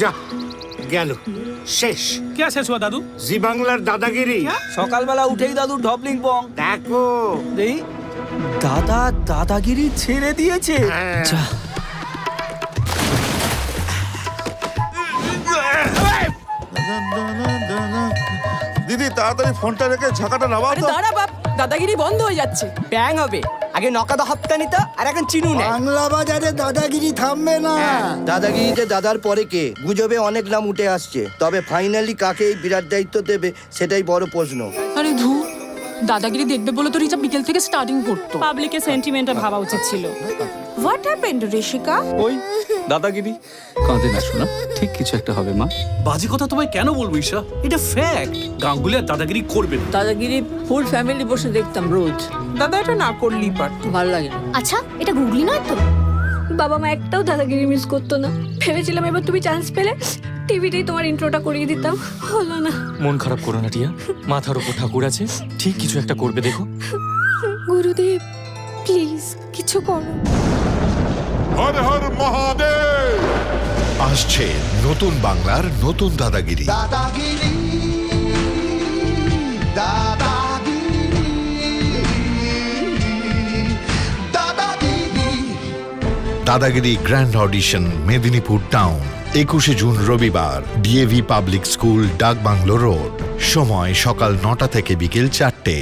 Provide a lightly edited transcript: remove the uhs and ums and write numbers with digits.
যা গেল, শেষ। क्या शेष हुआ दादू? জি বাংলার দাদাগিরি। সকালবেলা উঠেই দাদু ঢপলিং পং। দেখো দেই দাদা দাদাগিরি ছেড়ে দিয়েছে। যা দিদি তাড়াতাড়ি ফোনটা রেখে ঝাঁকাটা নামাও আরে তো। দাঁড়া বাপ, দাদাগিরি বন্ধ হয়ে যাচ্ছে। ব্যাং হবে, আগে নকাদা হপ্তা নিতা আর এখন চিনু নেয়। বাংলা বাজারে দাদাগিরি থামবে না। দাদাগিরিতে দাদার পরে কে? গুজবে অনেক নাম উঠে আসছে, তবে ফাইনালি কাকে এই বিরাট দায়িত্ব দেবে সেটাই বড় প্রশ্ন। আরে ধুর, দাদাগিরি দেখবে বলে তো রিচা বিকেল থেকে স্টার্টিং করতো। পাবলিকের সেন্টিমেন্টটা ভাবা উচিত ছিল। What happened Rishika? ওই দাদাগিরি। কাঁদে না শোনা, ঠিক কিছু একটা হবে মা। বাজে কথা তোমায় কেন বলবো ঈশা? এটা ফ্যাক্ট। গাঙ্গুলি আর দাদাগিরি করবে না। দাদাগিরি ফুল ফ্যামিলি বসে দেখতাম রোজ। দাদা এটা না করলেই পারত। ভালো লাগে না। আচ্ছা, এটা গুগলি নয় তো? বাবা মা একটাও দাদাগিরি মিস করতো না। ভেবেছিলাম এবার তুমি চান্স পেলে টিভিতেই তোমার ইন্ট্রোটা করিয়ে দিতাম, হলো না। মন খারাপ করো না টিয়া, মাথার উপর ঠাকুর আছে, ঠিক কিছু একটা করবে দেখো। গুরুদেব প্লিজ কিছু করো। হর হর মহাদেব। আসছে নতুন বাংলার নতুন Dadagiri. Dadagiri grand audition Medinipur town 21শে জুন রবিবার, DAV public school, Dakbungalow road. সময় সকাল 9টা থেকে বিকেল 4টে।